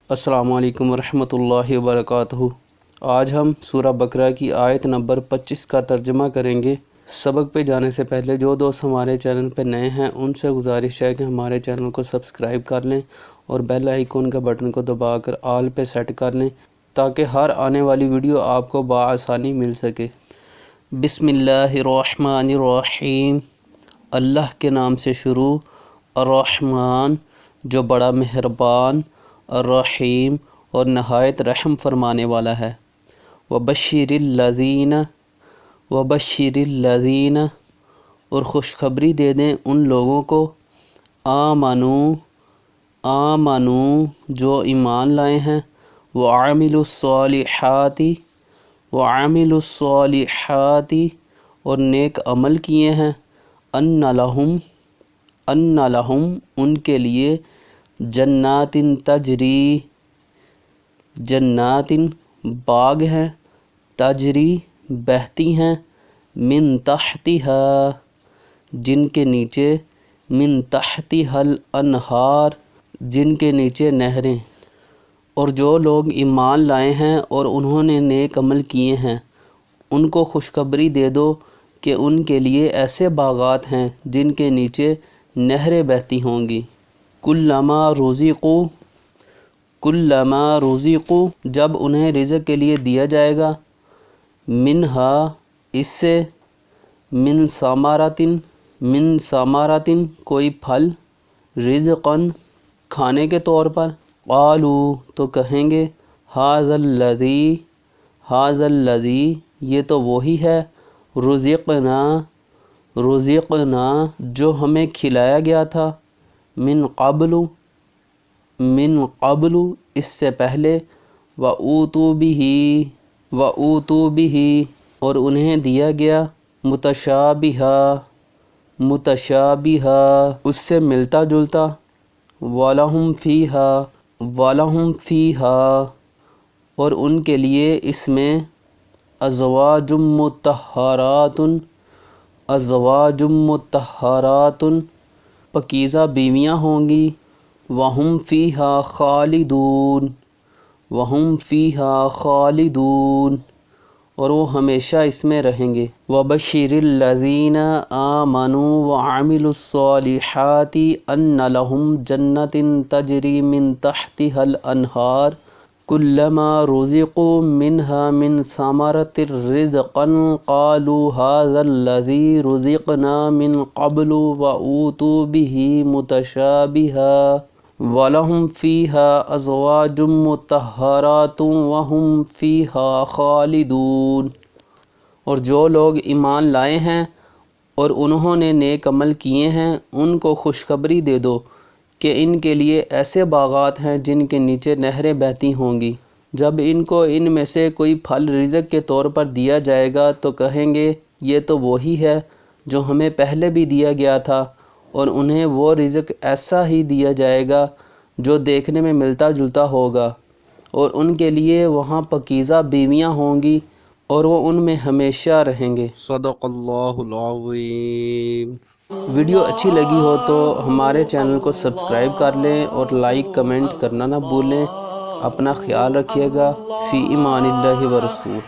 السلام علیکم ورحمۃ اللہ وبرکاتہ۔ آج ہم سورہ بقرہ کی آیت نمبر 25 کا ترجمہ کریں گے۔ سبق پہ جانے سے پہلے جو دوست ہمارے چینل پہ نئے ہیں ان سے گزارش ہے کہ ہمارے چینل کو سبسکرائب کر لیں اور بیل آئیکن کا بٹن کو دبا کر آل پہ سیٹ کر لیں تاکہ ہر آنے والی ویڈیو آپ کو بآسانی مل سکے۔ بسم اللہ الرحمن الرحیم، اللہ کے نام سے شروع، الرحمن جو بڑا مہربان، الرحیم اور نہایت رحم فرمانے والا ہے۔ وبشر الذین اور خوشخبری دے دیں ان لوگوں کو، آمنو جو ایمان لائے ہیں، وعملوا الصالحات اور نیک عمل کیے ہیں، ان لہم ان کے لیے جنات باغ ہیں، تجری بہتی ہیں، من تحتہا جن کے نیچے، من تحتہا الانہار جن کے نیچے نہریں۔ اور جو لوگ ایمان لائے ہیں اور انہوں نے نیک عمل کیے ہیں ان کو خوشخبری دے دو کہ ان کے لیے ایسے باغات ہیں جن کے نیچے نہریں بہتی ہوں گی۔ کلما رزقوا جب انہیں رزق کے لیے دیا جائے گا، منہا اس سے، من ثمرۃ کوئی پھل، رزقاً کھانے کے طور پر، قالوا تو کہیں گے، ھذا الذی یہ تو وہی ہے، رزقنا جو ہمیں کھلایا گیا تھا، من قبل اس سے پہلے، وَأُوتُوا بِهِ اور انہیں دیا گیا، متشابہا اس سے ملتا جلتا، وَلَهُمْ فِيهَا اور ان کے لیے اس میں ازواج مطہرات پاکیزہ بیویاں ہوں گی، وَهُمْ فِيهَا خالدون اور وہ ہمیشہ اس میں رہیں گے۔ وَبَشِّرِ الَّذِينَ آمَنُوا وَعَمِلُوا الصَّالِحَاتِ أَنَّ لَهُمْ جَنَّاتٍ تَجْرِي مِن تَحْتِهَا الْأَنْهَارُ كُلَّمَا رُزِقُوا مِنْهَا مِن ثَمَرَةٍ رِزْقًا قَالُوا هَذَا الَّذِي رُزِقْنَا مِن قَبْلُ وَأُوتُوا بِهِ مُتَشَابِهًا وَلَهُمْ فِيهَا أَزْوَاجٌ مُطَهَّرَاتٌ وَهُمْ فِيهَا خَالِدُونَ اور جو لوگ ایمان لائے ہیں اور انہوں نے نیک عمل کیے ہیں ان کو خوشخبری دے دو کہ ان کے لیے ایسے باغات ہیں جن کے نیچے نہریں بہتی ہوں گی۔ جب ان کو ان میں سے کوئی پھل رزق کے طور پر دیا جائے گا تو کہیں گے یہ تو وہی ہے جو ہمیں پہلے بھی دیا گیا تھا، اور انہیں وہ رزق ایسا ہی دیا جائے گا جو دیکھنے میں ملتا جلتا ہوگا، اور ان کے لیے وہاں پاکیزہ بیویاں ہوں گی اور وہ ان میں ہمیشہ رہیں گے۔ صدق اللہ العظیم۔ ویڈیو اچھی لگی ہو تو ہمارے چینل کو سبسکرائب کر لیں اور لائک کمنٹ کرنا نہ بھولیں۔ اپنا خیال رکھیے گا۔ فی امان اللہ و رسول۔